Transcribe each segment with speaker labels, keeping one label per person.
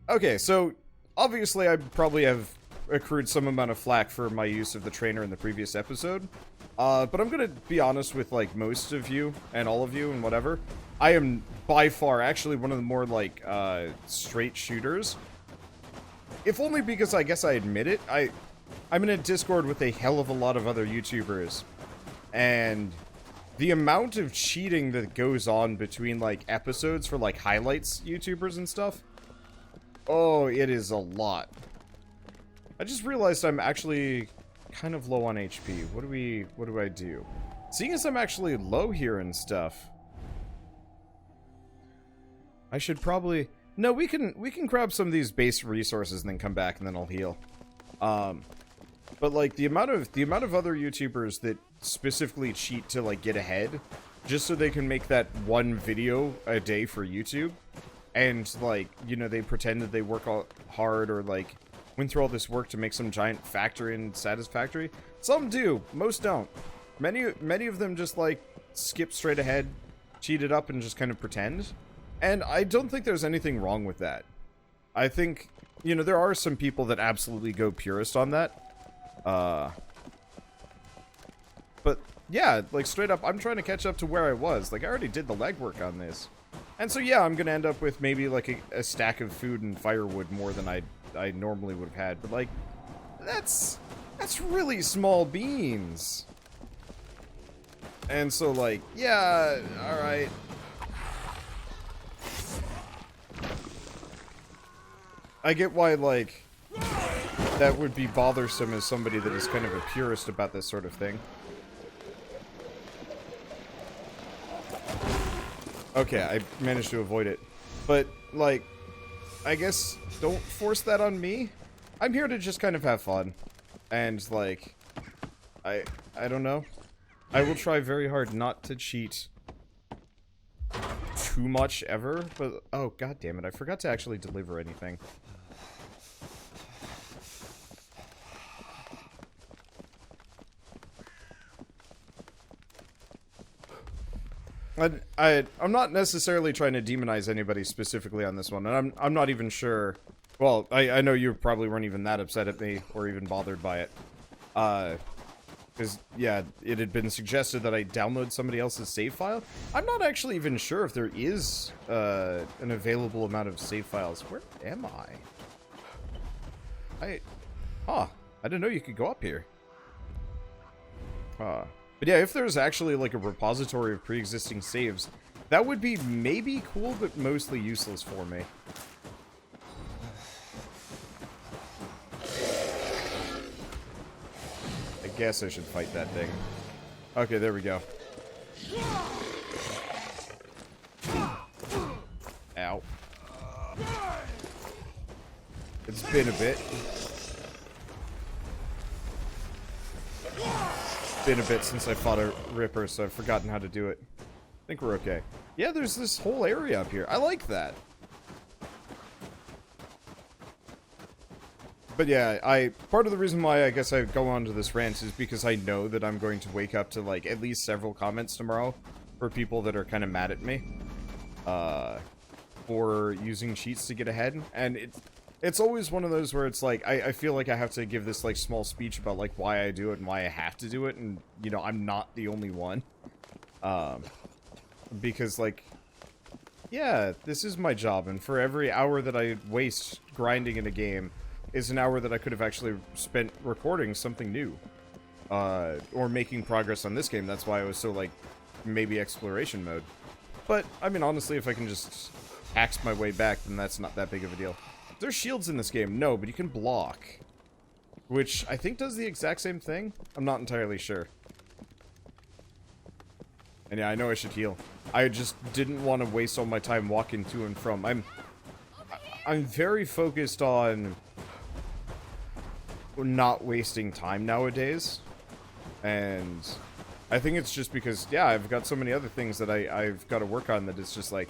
Speaker 1: Okay, so obviously I probably have accrued some amount of flack for my use of the trainer in the previous episode. But I'm gonna be honest with, like, most of you and all of you and whatever. I am by far actually one of the more, like, straight shooters. If only because I guess I admit it. I'm in a Discord with a hell of a lot of other YouTubers. And the amount of cheating that goes on between, like, episodes for, like, highlights YouTubers and stuff. Oh, it is a lot. I just realized I'm actually kind of low on HP. What do I do? Seeing as I'm actually low here and stuff, I should probably... No, we can grab some of these base resources and then come back and then I'll heal. But like the amount of other YouTubers that specifically cheat to like get ahead just so they can make that one video a day for YouTube, and like, you know, they pretend that they work all hard or like went through all this work to make some giant factory and satisfactory. Some do, most don't. Many of them just like skip straight ahead, cheat it up, and just kind of pretend. And I don't think there's anything wrong with that. I think, you know, there are some people that absolutely go purist on that. But yeah, like straight up, I'm trying to catch up to where I was. Like I already did the legwork on this. And so yeah, I'm gonna end up with maybe like a stack of food and firewood more than I normally would have had. But like, that's really small beans. And so like, yeah, alright. I get why, like, that would be bothersome as somebody that is kind of a purist about this sort of thing. Okay, I managed to avoid it. But, like, I guess don't force that on me. I'm here to just kind of have fun. And, like, I don't know. I will try very hard not to cheat too much ever, but, oh, god damn it, I forgot to actually deliver anything. I'm not necessarily trying to demonize anybody specifically on this one, and I'm not even sure. Well, I know you probably weren't even that upset at me or even bothered by it. Because, yeah, it had been suggested that I download somebody else's save file. I'm not actually even sure if there is an available amount of save files. Where am I? I didn't know you could go up here. But yeah, if there's actually like a repository of pre-existing saves, that would be maybe cool, but mostly useless for me. I guess I should fight that thing. Okay, there we go. Ow. It's been a bit. Been a bit since I fought a Ripper, so I've forgotten how to do it. I think we're okay. Yeah, there's this whole area up here. I like that. But yeah, part of the reason why I guess I go on to this rant is because I know that I'm going to wake up to like at least several comments tomorrow for people that are kind of mad at me for using cheats to get ahead, and it's always one of those where it's like, I feel like I have to give this, like, small speech about, like, why I do it and why I have to do it, and, you know, I'm not the only one. Because, like, yeah, this is my job, and for every hour that I waste grinding in a game is an hour that I could have actually spent recording something new. Or making progress on this game. That's why I was so, like, maybe exploration mode. But, I mean, honestly, if I can just axe my way back, then that's not that big of a deal. There's shields in this game. No, but you can block. Which I think does the exact same thing. I'm not entirely sure. And yeah, I know I should heal. I just didn't want to waste all my time walking to and from. I'm very focused on not wasting time nowadays. And I think it's just because, yeah, I've got so many other things that I've got to work on that it's just like,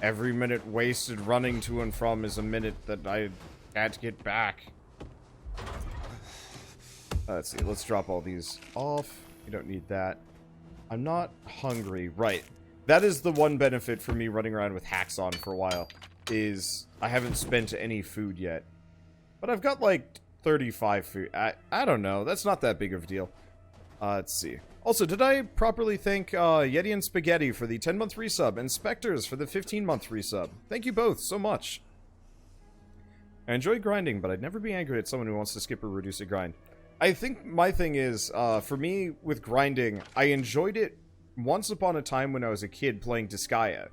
Speaker 1: every minute wasted running to and from is a minute that I had to get back. Let's see, let's drop all these off. You don't need that. I'm not hungry. Right. That is the one benefit for me running around with hacks on for a while. is I haven't spent any food yet. But I've got like 35 food. I don't know. That's not that big of a deal. Let's see. Also, did I properly thank Yeti and Spaghetti for the 10-month resub and Spectres for the 15-month resub? Thank you both so much. I enjoy grinding, but I'd never be angry at someone who wants to skip or reduce a grind. I think my thing is, for me, with grinding, I enjoyed it once upon a time when I was a kid playing Disgaea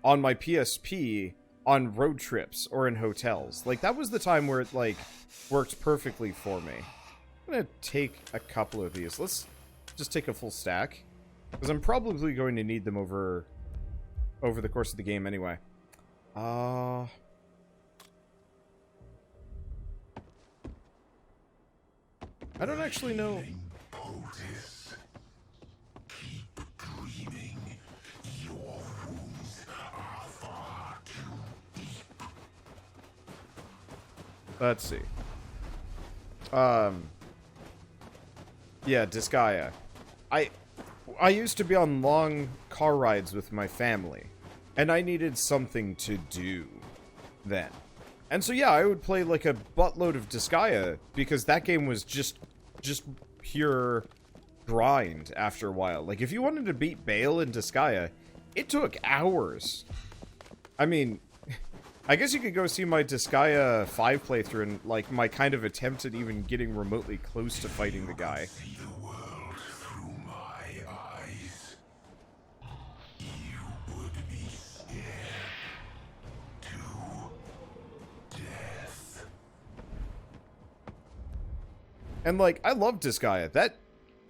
Speaker 1: on my PSP on road trips or in hotels. Like, that was the time where it, like, worked perfectly for me. I'm gonna take a couple of these. Let's just take a full stack, because I'm probably going to need them over the course of the game anyway. I don't actually know.
Speaker 2: Keep dreaming. Your wounds are far too deep.
Speaker 1: Let's see. Yeah, Disgaea. I used to be on long car rides with my family, and I needed something to do then. And so yeah, I would play like a buttload of Disgaea, because that game was just pure grind after a while. Like, if you wanted to beat Bale in Disgaea, it took hours. I mean, I guess you could go see my Disgaea 5 playthrough and, like, my kind of attempt at even getting remotely close to fighting the guy.
Speaker 2: See the world through my eyes. You would be scared to death.
Speaker 1: And, like, I love Disgaea.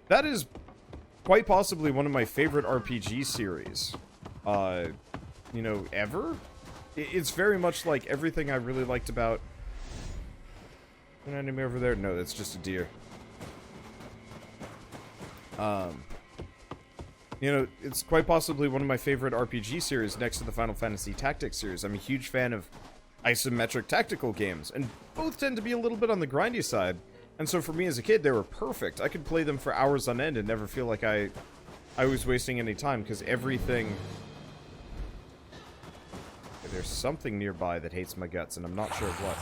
Speaker 1: That is quite possibly one of my favorite RPG series, you know, ever. It's very much like everything I really liked about... An enemy over there? No, that's just a deer. You know, it's quite possibly one of my favorite RPG series next to the Final Fantasy Tactics series. I'm a huge fan of isometric tactical games, and both tend to be a little bit on the grindy side. And so for me as a kid, they were perfect. I could play them for hours on end and never feel like I was wasting any time, because everything... There's something nearby that hates my guts, and I'm not sure what.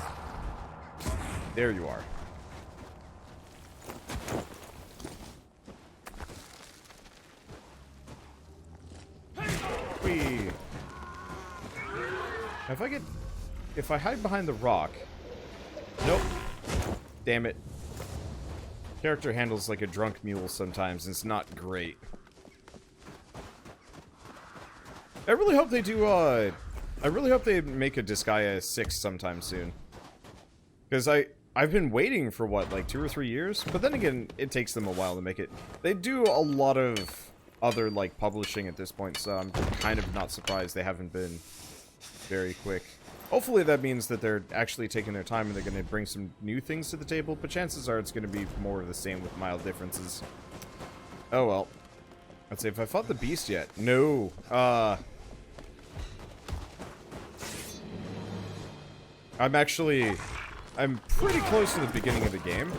Speaker 1: There you are. Whee! Now if I hide behind the rock... Nope. Damn it. Character handles like a drunk mule sometimes, and it's not great. I really hope they do, I really hope they make a Disgaea 6 sometime soon. Because I've been waiting for, what, like 2 or 3 years? But then again, it takes them a while to make it. They do a lot of other, like, publishing at this point, so I'm kind of not surprised they haven't been very quick. Hopefully that means that they're actually taking their time and they're going to bring some new things to the table, but chances are it's going to be more of the same with mild differences. Oh well. Let's see, if I fought the beast yet? No. I'm pretty close to the beginning of the game.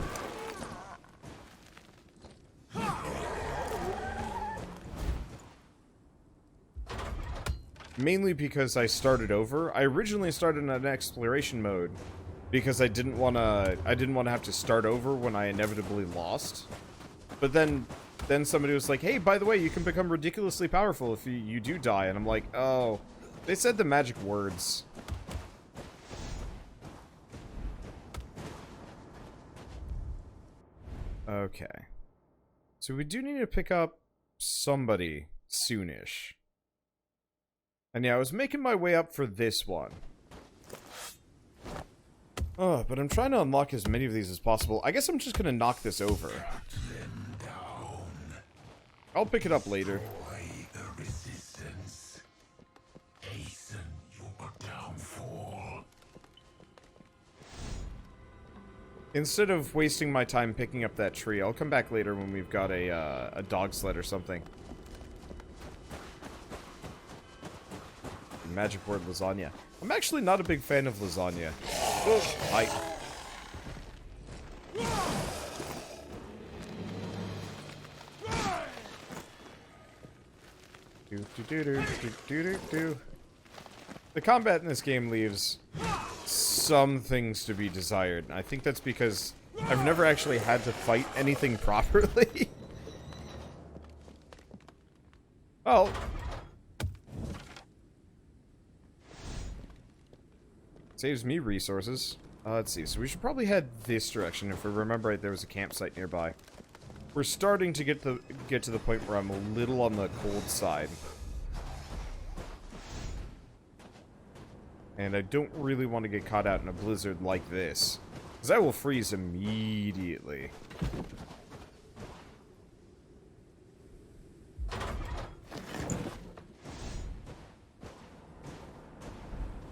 Speaker 1: Mainly because I started over. I originally started in an exploration mode because I didn't want to have to start over when I inevitably lost. But then somebody was like, "Hey, by the way, you can become ridiculously powerful if you do die." And I'm like, "Oh, they said the magic words." Okay. So we do need to pick up somebody soonish. And yeah, I was making my way up for this one. Oh, but I'm trying to unlock as many of these as possible. I guess I'm just gonna knock this over. I'll pick it up later. Instead of wasting my time picking up that tree, I'll come back later when we've got a dog sled or something. Magic word lasagna. I'm actually not a big fan of lasagna. Oh, hi. The combat in this game leaves some things to be desired. I think that's because I've never actually had to fight anything properly. Well, saves me resources. Let's see. So we should probably head this direction. If we remember right, there was a campsite nearby. We're starting to get to the point where I'm a little on the cold side. And I don't really want to get caught out in a blizzard like this, because I will freeze immediately.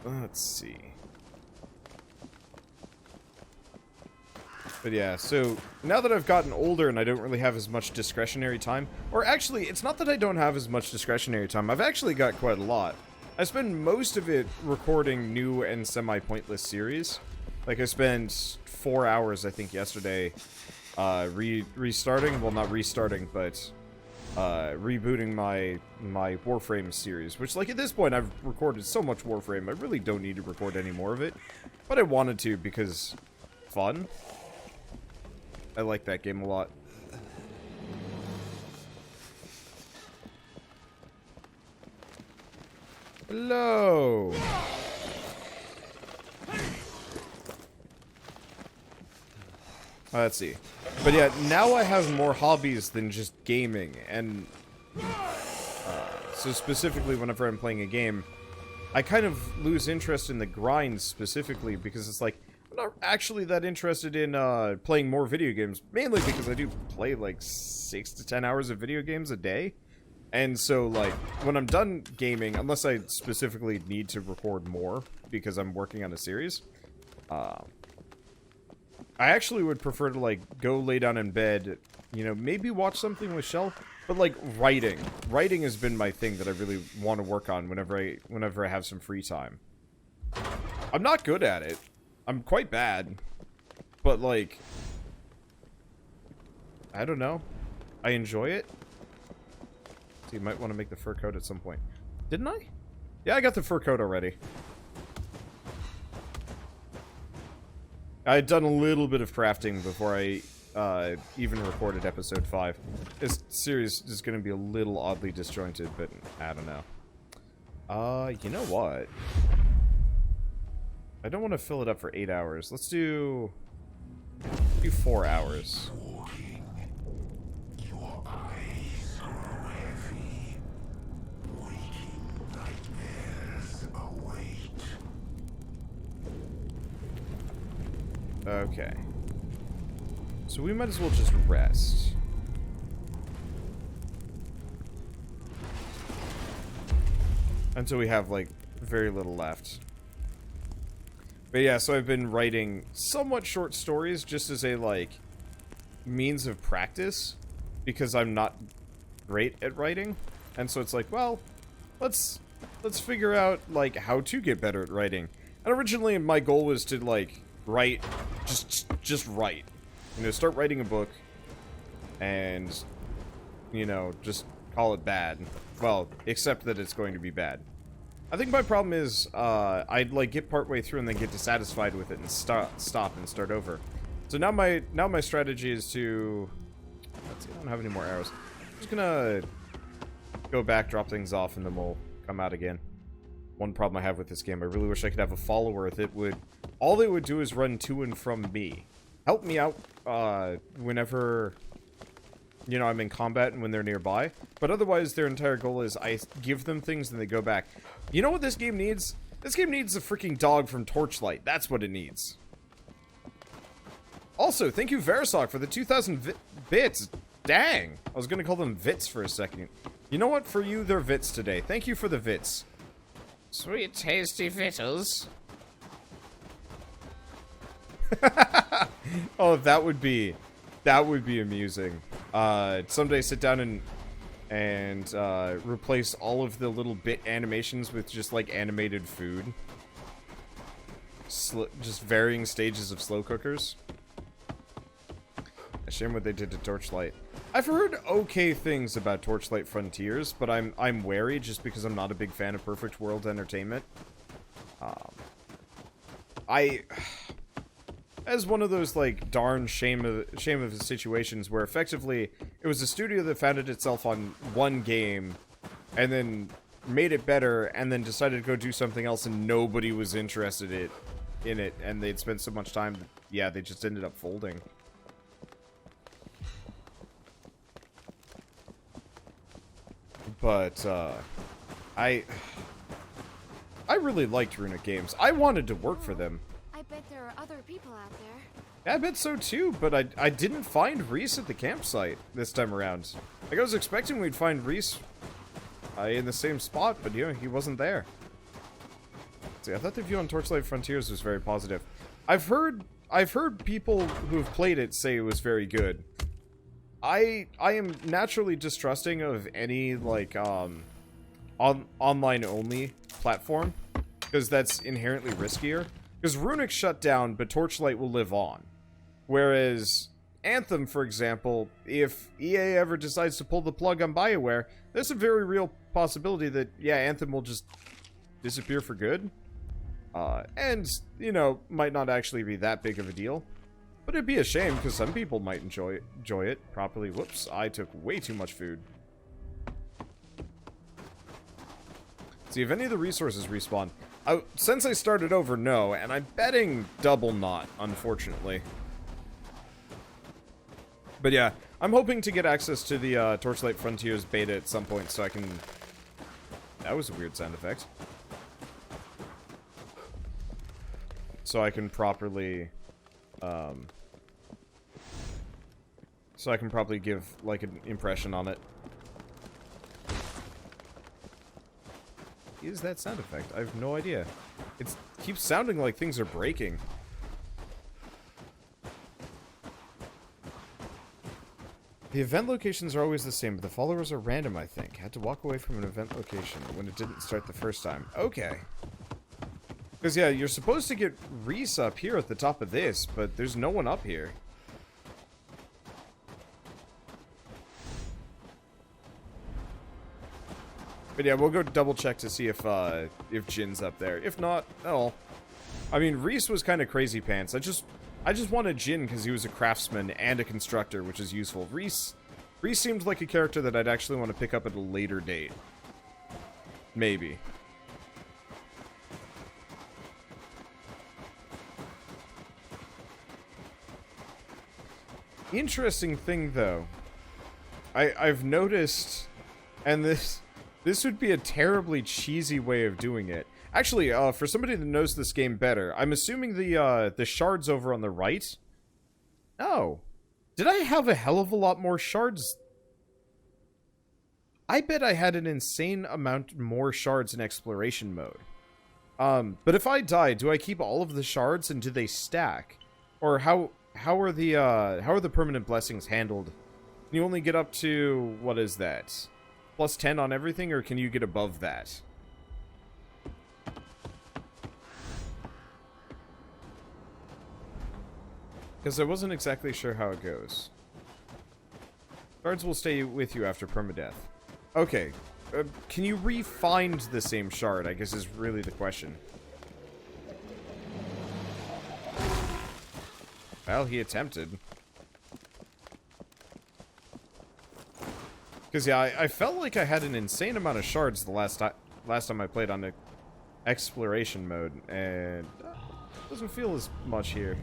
Speaker 1: Let's see. But yeah, so now that I've gotten older and I don't really have as much discretionary time, or actually, it's not that I don't have as much discretionary time, I've actually got quite a lot. I spend most of it recording new and semi-pointless series. Like, I spent 4 hours, I think, yesterday, restarting, well, not restarting, but rebooting my Warframe series, which, like, at this point, I've recorded so much Warframe, I really don't need to record any more of it, but I wanted to because fun. I like that game a lot. Hello! Let's see. But yeah, now I have more hobbies than just gaming, and so specifically whenever I'm playing a game, I kind of lose interest in the grind specifically because it's like, I'm not actually that interested in playing more video games, mainly because I do play like 6 to 10 hours of video games a day. And so, like, when I'm done gaming, unless I specifically need to record more because I'm working on a series, I actually would prefer to, like, go lay down in bed, you know, maybe watch something with Shell, but, like, writing. Writing has been my thing that I really want to work on whenever I have some free time. I'm not good at it. I'm quite bad. But, like, I don't know. I enjoy it. So you might want to make the fur coat at some point. Didn't I? Yeah, I got the fur coat already. I had done a little bit of crafting before I even recorded episode 5. This series is going to be a little oddly disjointed, but I don't know. You know what? I don't want to fill it up for 8 hours. Let's do 4 hours.
Speaker 2: Your eyes grow heavy. Waking nightmares await.
Speaker 1: Okay. So we might as well just rest. Until we have, like, very little left. But yeah, so I've been writing somewhat short stories just as a, like, means of practice. Because I'm not great at writing. And so it's like, well, let's figure out, like, how to get better at writing. And originally my goal was to, like, write, just write. You know, start writing a book. And, you know, just call it bad. Well, except that it's going to be bad. I think my problem is, I'd, like, get partway through and then get dissatisfied with it and stop and start over. So now my strategy is to... Let's see, I don't have any more arrows. I'm just gonna go back, drop things off, and then we'll come out again. One problem I have with this game, I really wish I could have a follower that would... All they would do is run to and from me. Help me out, whenever... you know, I'm in combat and when they're nearby. But otherwise, their entire goal is I give them things and they go back. You know what this game needs? This game needs a freaking dog from Torchlight. That's what it needs. Also, thank you, Verisok, for the 2,000 bits. Dang. I was going to call them Vits for a second. You know what? For you, they're Vits today. Thank you for the Vits. Sweet, tasty victuals. Oh, that would be amusing. Someday sit down and replace all of the little bit animations with just like animated food. Just varying stages of slow cookers. A shame what they did to Torchlight. I've heard okay things about Torchlight Frontiers, but I'm wary just because I'm not a big fan of Perfect World Entertainment. as one of those like darn shame of situations where effectively it was a studio that founded itself on one game and then made it better and then decided to go do something else and nobody was interested in it and they'd spent so much time that, yeah, they just ended up folding. But I really liked Runic Games. I wanted to work for them.
Speaker 3: I bet there are other people out there.
Speaker 1: Yeah, I bet so too, but I didn't find Reese at the campsite this time around. Like, I was expecting we'd find Reese in the same spot, but you know, he wasn't there. See, I thought the view on Torchlight Frontiers was very positive. I've heard people who've played it say it was very good. I am naturally distrusting of any like online only platform because that's inherently riskier. Because Runic shut down, but Torchlight will live on. Whereas Anthem, for example, if EA ever decides to pull the plug on BioWare, there's a very real possibility that, yeah, Anthem will just disappear for good. And, you know, might not actually be that big of a deal. But it'd be a shame, because some people might enjoy it properly. Whoops, I took way too much food. See, if any of the resources respawn... since I started over, no, and I'm betting double not, unfortunately. But yeah, I'm hoping to get access to the Torchlight Frontiers beta at some point so I can... That was a weird sound effect. So I can properly... so I can probably give, like, an impression on it. Is that sound effect? I have no idea. It keeps sounding like things are breaking. The event locations are always the same, but the followers are random, I think. Had to walk away from an event location when it didn't start the first time. Okay. Because, yeah, you're supposed to get Reese up here at the top of this, but there's no one up here. But yeah, we'll go double check to see if Jin's up there. If not, oh. I mean, Reese was kind of crazy pants. I just wanted Jin because he was a craftsman and a constructor, which is useful. Reese seemed like a character that I'd actually want to pick up at a later date. Maybe. Interesting thing, though. I've noticed, and this would be a terribly cheesy way of doing it. Actually, for somebody that knows this game better, I'm assuming the shards over on the right. Oh. Did I have a hell of a lot more shards? I bet I had an insane amount more shards in exploration mode. But if I die, do I keep all of the shards and do they stack? Or how are the permanent blessings handled? Can you only get up to, what is that? Plus 10 on everything, or can you get above that? Because I wasn't exactly sure how it goes. Shards will stay with you after permadeath. Okay. Can you re-find the same shard, I guess is really the question. Well, he attempted. Because, yeah, I felt like I had an insane amount of shards the last time I played on the exploration mode, and it doesn't feel as much here.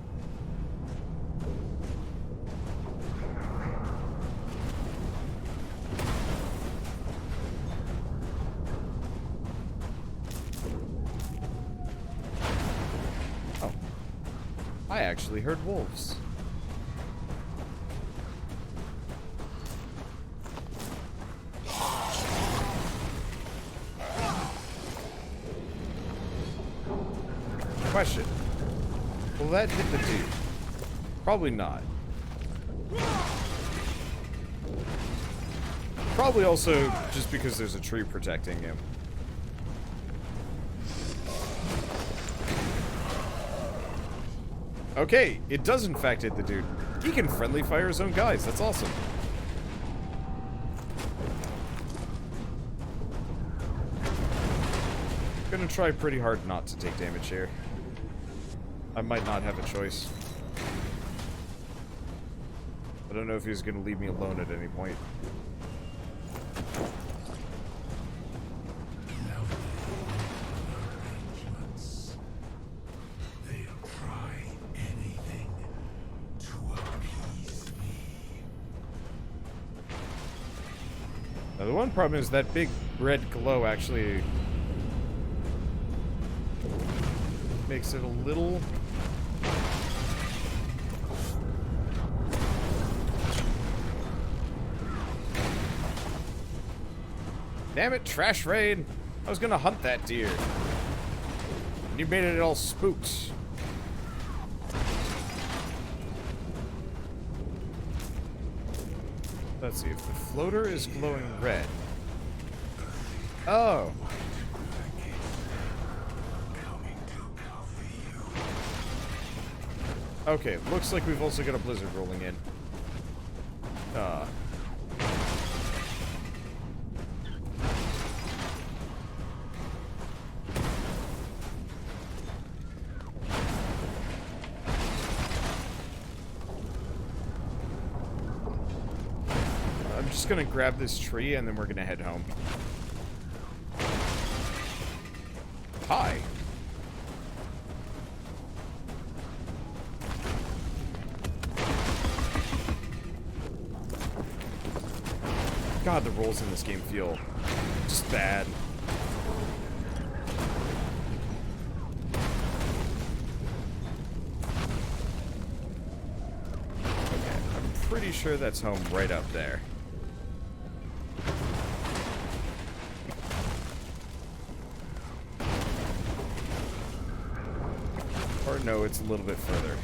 Speaker 1: Oh. I actually heard wolves. Question. Will that hit the dude? Probably not. Probably also just because there's a tree protecting him. Okay, it does in fact hit the dude. He can friendly fire his own guys. That's awesome. Gonna try pretty hard not to take damage here. I might not have a choice. I don't know if he's going to leave me alone at any point.
Speaker 2: They'll try anything to appease me.
Speaker 1: Now, the one problem is that big red glow actually makes it a little... Damn it, trash raid! I was gonna hunt that deer. You made it all spooked. Let's see if the floater is glowing red. Oh. Okay, looks like we've also got a blizzard rolling in. I'm just gonna grab this tree and then we're gonna head home. Hi. God, the rolls in this game feel just bad. Okay, I'm pretty sure that's home right up there. Or no, it's a little bit further.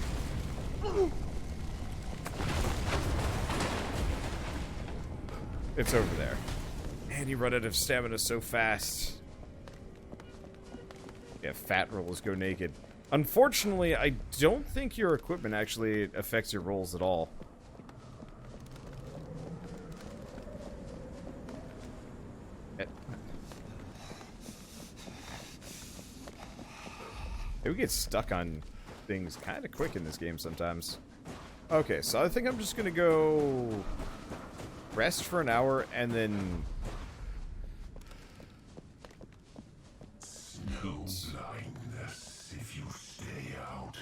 Speaker 1: It's over there. Man, you run out of stamina so fast. Yeah, fat rolls go naked. Unfortunately, I don't think your equipment actually affects your rolls at all. We get stuck on things kind of quick in this game sometimes. Okay, so I think I'm just gonna go rest for an hour and then
Speaker 2: No blindness if you stay out.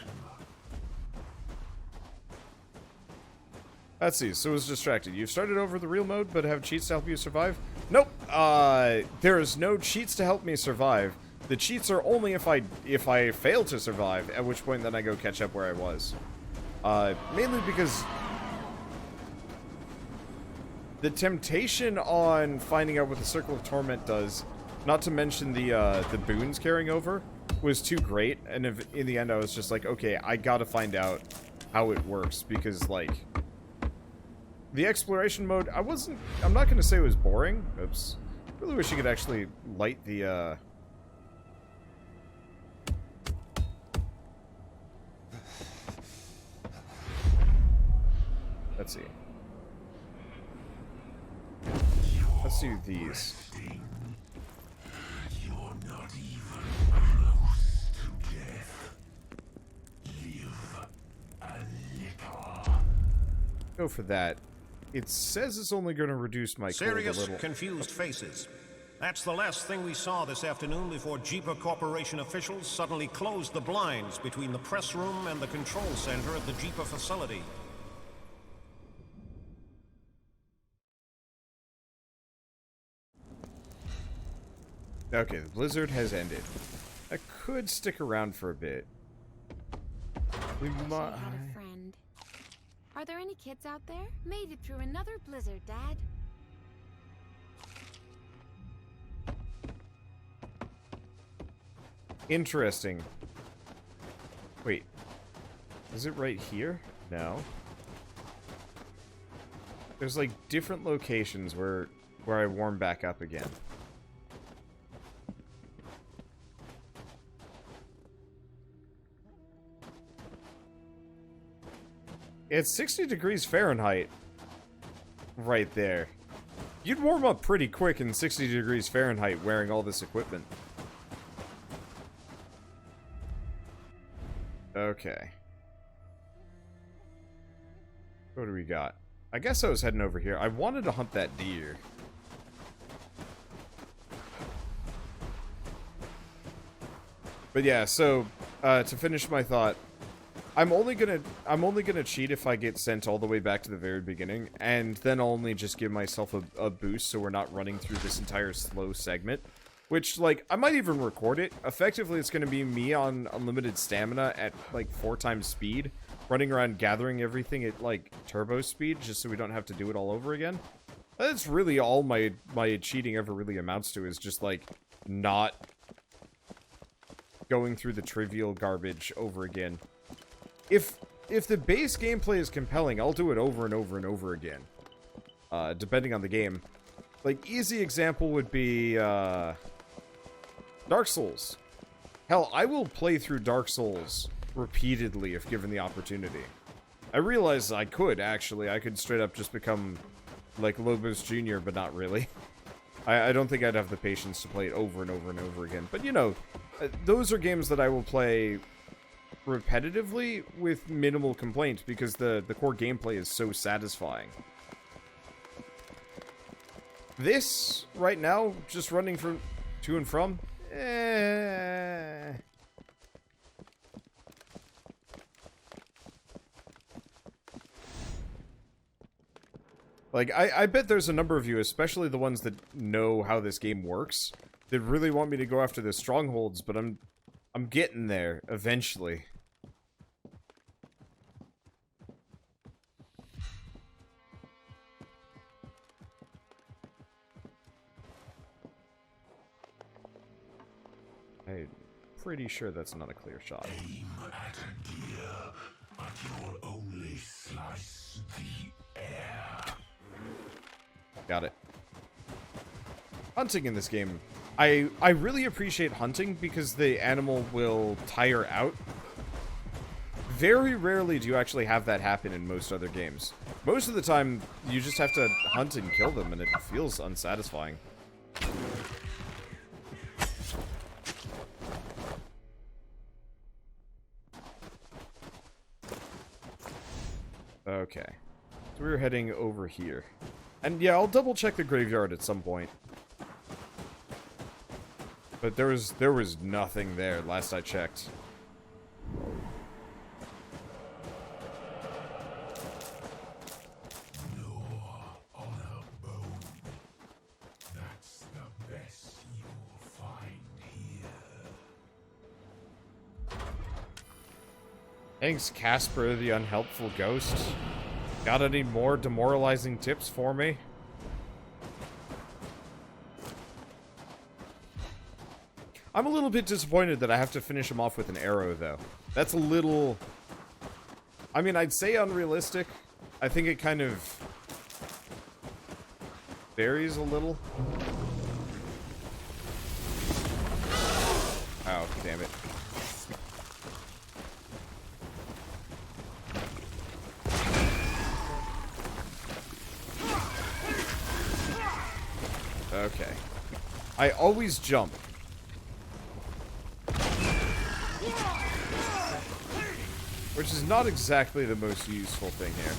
Speaker 1: let's see. So I was distracted. You've started over the real mode, but have cheats to help you survive? Nope. There is no cheats to help me survive. The cheats are only if I fail to survive, at which point then I go catch up where I was. Mainly because the temptation on finding out what the Circle of Torment does, not to mention the boons carrying over, was too great, and in the end I was just like, okay, I gotta find out how it works, because, like, the exploration mode, I'm not gonna say it was boring. Oops. Really wish you could actually light the, let's see. Let's do these.
Speaker 2: You're not even close to death. Live a little.
Speaker 1: Go for that. It says it's only going to reduce my cold a
Speaker 4: Serious,
Speaker 1: little.
Speaker 4: confused faces. That's the last thing we saw this afternoon before Jeepa Corporation officials suddenly closed the blinds between the press room and the control center of the Jeepa facility.
Speaker 1: Okay, the blizzard has ended. I could stick around for a bit. We
Speaker 3: She
Speaker 1: might.
Speaker 3: had a friend. Are there any kids out there? Made it through another blizzard, Dad.
Speaker 1: Interesting. Wait. Is it right here? No. There's like different locations where I warm back up again. It's 60 degrees Fahrenheit right there. You'd warm up pretty quick in 60 degrees Fahrenheit wearing all this equipment. Okay. What do we got? I guess I was heading over here. I wanted to hunt that deer. But yeah, so to finish my thought, I'm only gonna cheat if I get sent all the way back to the very beginning, and then I'll only just give myself a boost so we're not running through this entire slow segment. Which, like, I might even record it. Effectively, it's gonna be me on unlimited stamina at, like, 4 times speed, running around gathering everything at, like, turbo speed, just so we don't have to do it all over again. That's really all my cheating ever really amounts to, is just, like, not going through the trivial garbage over again. If the base gameplay is compelling, I'll do it over and over and over again. Depending on the game. Like, easy example would be, Dark Souls. Hell, I will play through Dark Souls repeatedly if given the opportunity. I realize I could, actually. I could straight up just become, like, Lobos Jr., but not really. I don't think I'd have the patience to play it over and over and over again. But, you know, those are games that I will play repetitively with minimal complaints because the core gameplay is so satisfying. This, right now, just running from to and from, Like, I bet there's a number of you, especially the ones that know how this game works, that really want me to go after the strongholds, but I'm getting there, eventually. I'm pretty sure that's not a clear shot.
Speaker 2: Aim at a deer, but you'll only slice the air.
Speaker 1: Got it. Hunting in this game. I really appreciate hunting because the animal will tire out. Very rarely do you actually have that happen in most other games. Most of the time, you just have to hunt and kill them, and it feels unsatisfying. Okay. So we're heading over here. And yeah, I'll double check the graveyard at some point. But there was nothing there last I checked.
Speaker 2: On a bone. That's the best you'll find here.
Speaker 1: Thanks, Casper, the unhelpful ghost. Got any more demoralizing tips for me? I'm a little bit disappointed that I have to finish him off with an arrow, though. That's a little... I mean, I'd say unrealistic. I think it kind of... varies a little. Oh, damn it. Okay. I always jump. Which is not exactly the most useful thing here.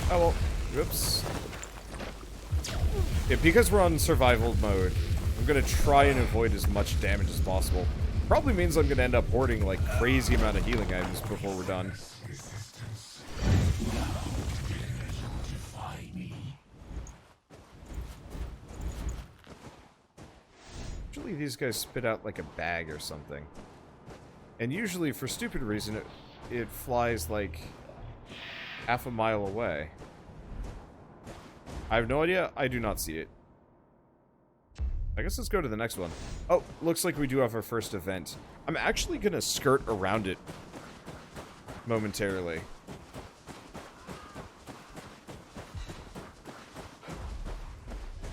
Speaker 1: Oh well, whoops. Yeah, because we're on survival mode, I'm gonna try and avoid as much damage as possible. Probably means I'm gonna end up hoarding like crazy amount of healing items before we're done. Usually these guys spit out like a bag or something. And usually, for stupid reason, it flies like half a mile away. I have no idea. I do not see it. I guess let's go to the next one. Oh, looks like we do have our first event. I'm actually gonna skirt around it momentarily.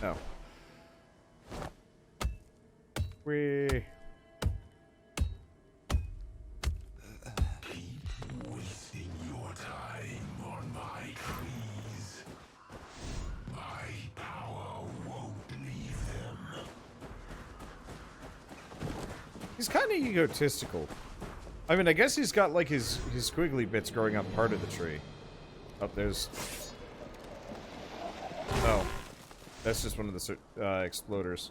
Speaker 1: Oh. Whee.
Speaker 2: Keep wasting your time on my trees. My power won't leave them.
Speaker 1: He's kind of egotistical. I mean, I guess he's got, like, his squiggly bits growing up part of the tree. Oh, there's... Oh. That's just one of the exploders.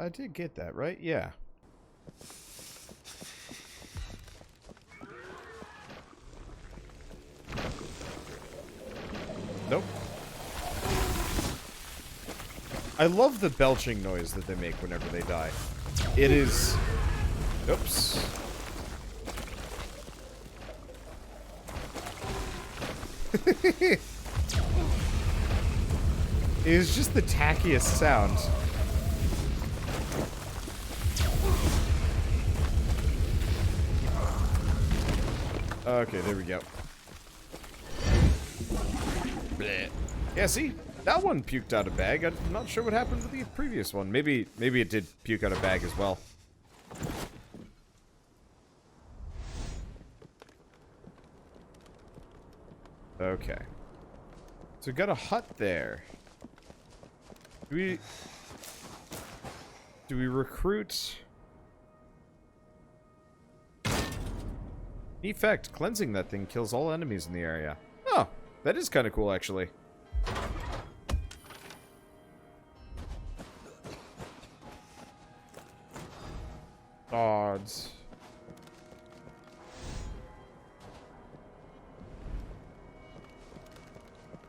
Speaker 1: I did get that, right? Yeah. Nope. I love the belching noise that they make whenever they die. It is... Oops. It is just the tackiest sound. Okay, there we go. Blech. Yeah, see? That one puked out a bag. I'm not sure what happened with the previous one. Maybe it did puke out a bag as well. Okay. So we got a hut there. Do we recruit? Effect, cleansing that thing kills all enemies in the area. Oh, that is kind of cool, actually. Odds.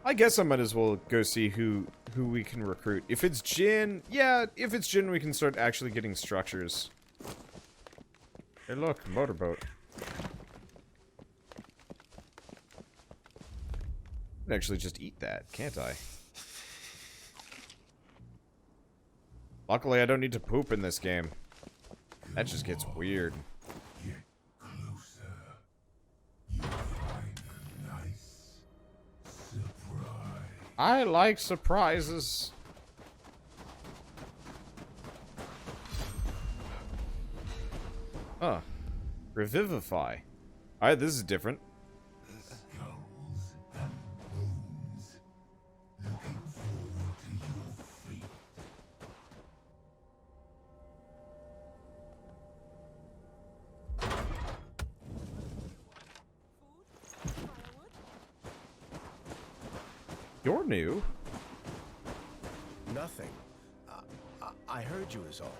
Speaker 1: I guess I might as well go see who we can recruit. If it's Jin, yeah, if it's Jin, we can start actually getting structures. Hey, look, motorboat. I can actually just eat that, can't I? Luckily, I don't need to poop in this game. That just gets weird.
Speaker 2: Get closer. You find a nice surprise.
Speaker 1: I like surprises. Huh. Revivify. Alright, this is different.
Speaker 2: Skulls and bones. Looking forward to your fate.
Speaker 1: You're new.
Speaker 5: Nothing. I heard you is all.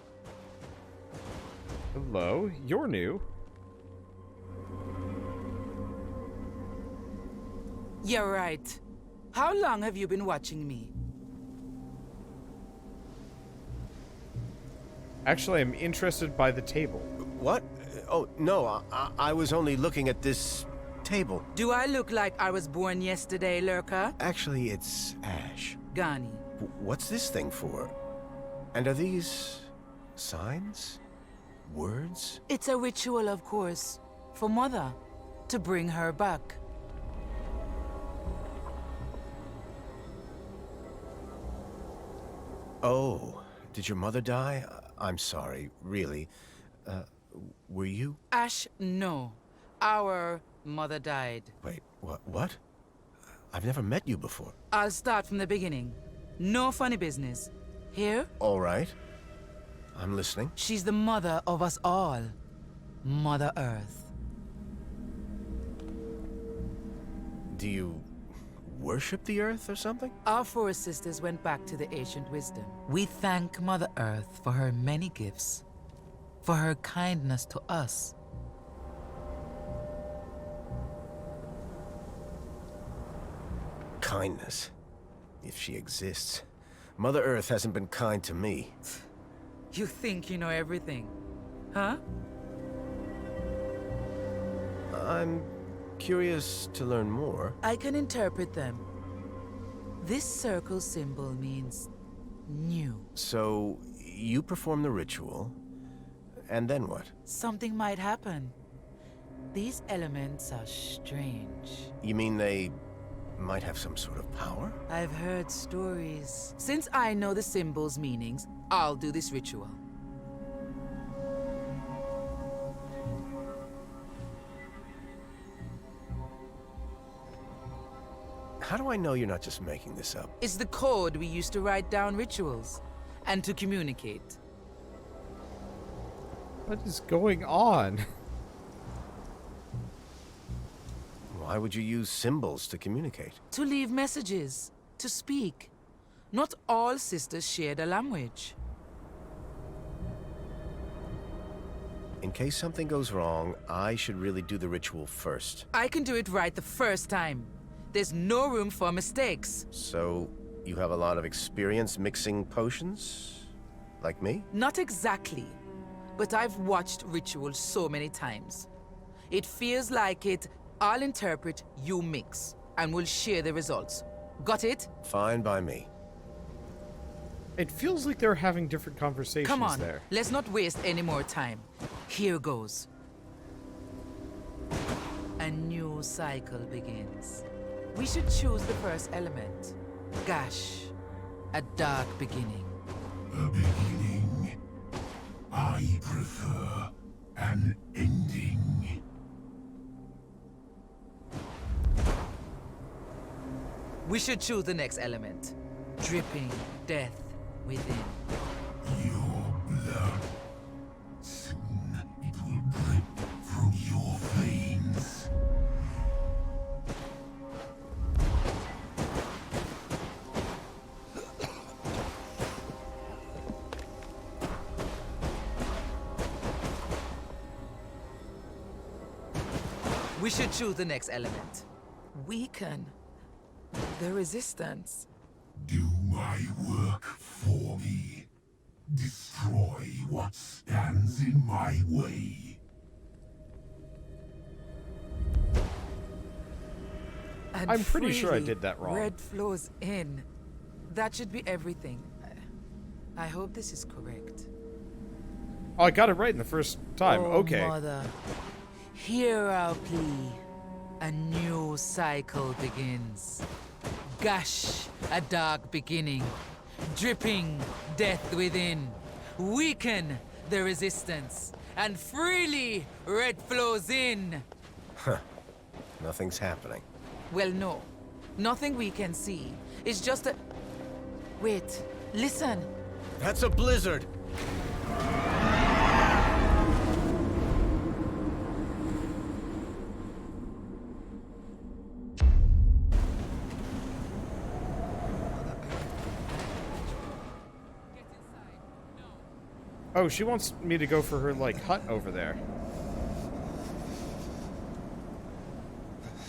Speaker 1: Hello, you're new.
Speaker 6: You're right. How long have you been watching me?
Speaker 1: Actually, I'm interested by the table.
Speaker 5: What? Oh, no, I was only looking at this table.
Speaker 6: Do I look like I was born yesterday, Lurker?
Speaker 5: Actually, it's Ash.
Speaker 6: Gani.
Speaker 5: What's this thing for? And are these signs? Words?
Speaker 6: It's a ritual, of course. For Mother. To bring her back.
Speaker 5: Oh, did your mother die? I'm sorry, really. Were you?
Speaker 6: Ash, no. Our mother died.
Speaker 5: Wait, what? I've never met you before.
Speaker 6: I'll start from the beginning. No funny business. Here,
Speaker 5: All right. I'm listening.
Speaker 6: she's the mother of us all. Mother Earth.
Speaker 5: Do you worship the earth or something?
Speaker 6: Our four sisters went back to the ancient wisdom. We thank Mother Earth for her many gifts. For her kindness to us.
Speaker 5: Kindness. If she exists. Mother Earth hasn't been kind to me.
Speaker 6: You think you know everything, huh?
Speaker 5: I'm curious to learn more.
Speaker 6: I can interpret them. This circle symbol means new.
Speaker 5: So, you perform the ritual, and then what?
Speaker 6: Something might happen. These elements are strange.
Speaker 5: You mean they might have some sort of power?
Speaker 6: I've heard stories. Since I know the symbol's meanings, I'll do this ritual.
Speaker 5: How do I know you're not just making this up?
Speaker 6: It's the code we use to write down rituals and to communicate.
Speaker 1: What is going on?
Speaker 5: Why would you use symbols to communicate?
Speaker 6: To leave messages, to speak. Not all sisters share the language.
Speaker 5: In case something goes wrong, I should really do the ritual first.
Speaker 6: I can do it right the first time. There's no room for mistakes.
Speaker 5: So, you have a lot of experience mixing potions? Like me?
Speaker 6: Not exactly, but I've watched rituals so many times. It feels like it. I'll interpret, you mix, and we'll share the results. Got it?
Speaker 5: Fine by me.
Speaker 1: It feels like they're having different conversations
Speaker 6: Come on,
Speaker 1: there.
Speaker 6: let's not waste any more time. Here goes. A new cycle begins. We should choose the first element. Gash, a dark beginning.
Speaker 2: A beginning. I prefer an ending.
Speaker 6: We should choose the next element. Dripping death within.
Speaker 2: Your blood. Soon it will drip from your veins.
Speaker 6: We should choose the next element. Weaken the resistance.
Speaker 2: Do my work for me. Destroy what stands in my way.
Speaker 6: And
Speaker 1: I'm pretty sure I
Speaker 6: freely
Speaker 1: did that wrong.
Speaker 6: Red flows in. That should be everything. I hope this is correct.
Speaker 1: Oh, I got it right in the first time.
Speaker 6: Oh,
Speaker 1: Okay.
Speaker 6: Mother, hear our plea. A new cycle begins. Gash, a dark beginning. Dripping death within. Weaken the resistance. And freely red flows in.
Speaker 5: Nothing's happening.
Speaker 6: Well, no. Nothing we can see. It's just a... Wait. Listen.
Speaker 5: That's a blizzard!
Speaker 1: Oh, she wants me to go for her, like, hut over there.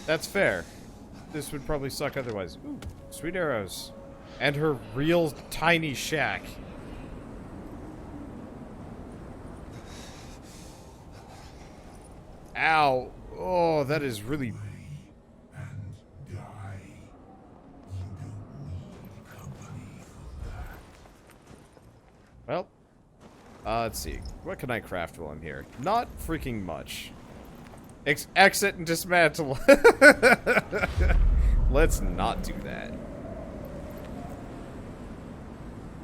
Speaker 1: That's fair. This would probably suck otherwise. Ooh, sweet arrows. And her real tiny shack. Ow. Oh, that is really...
Speaker 2: And die. You don't need company for that.
Speaker 1: Well, let's see. What can I craft while I'm here? Not freaking much. Exit and dismantle. Let's not do that.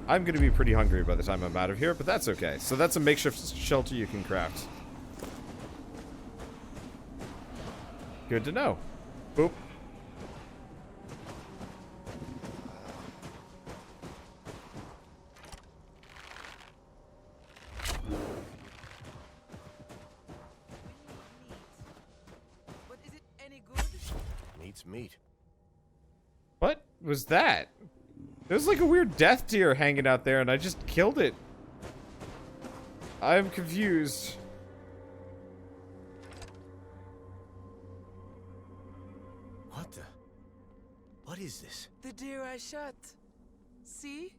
Speaker 1: I'm gonna be pretty hungry by the time I'm out of here, but that's okay. So that's a makeshift shelter you can craft. Good to know. Boop.
Speaker 6: But is it any good?
Speaker 5: Meat's meat.
Speaker 1: What was that? There's like a weird death deer hanging out there and I just killed it. I'm confused.
Speaker 5: What the? What is this?
Speaker 6: The deer I shot. See?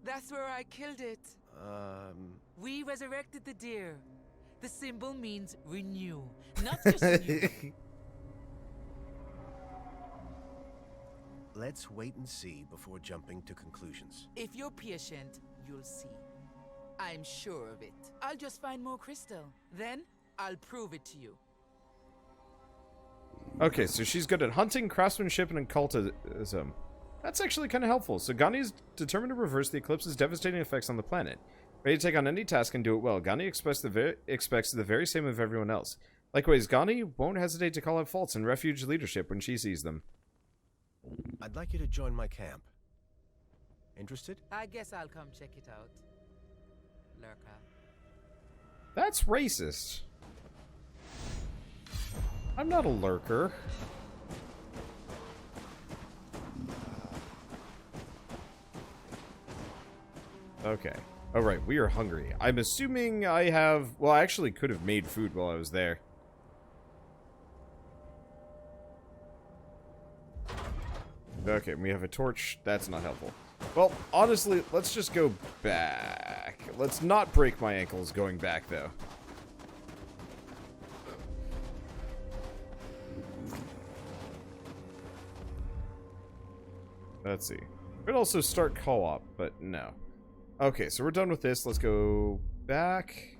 Speaker 6: That's where I killed it. We resurrected the deer. The symbol means renew, not just renew.
Speaker 5: Let's wait and see before jumping to conclusions.
Speaker 6: If you're patient, you'll see. I'm sure of it. I'll just find more crystal. Then, I'll prove it to you.
Speaker 1: Okay, so she's good at hunting, craftsmanship, and occultism. That's actually kind of helpful. So Gani is determined to reverse the eclipse's devastating effects on the planet. Ready to take on any task and do it well. Gani expects the very same of everyone else. Likewise, Gani won't hesitate to call out faults in refuge leadership when she sees them.
Speaker 5: I'd like you to join my camp. Interested?
Speaker 6: I guess I'll come check it out. Lurker.
Speaker 1: That's racist. I'm not a lurker. Okay. Oh, right. We are hungry. I'm assuming I have... Well, I actually could have made food while I was there. Okay, we have a torch. That's not helpful. Well, honestly, let's just go back. Let's not break my ankles going back, though. Let's see. Could also start co-op, but no. Okay, so we're done with this. Let's go back.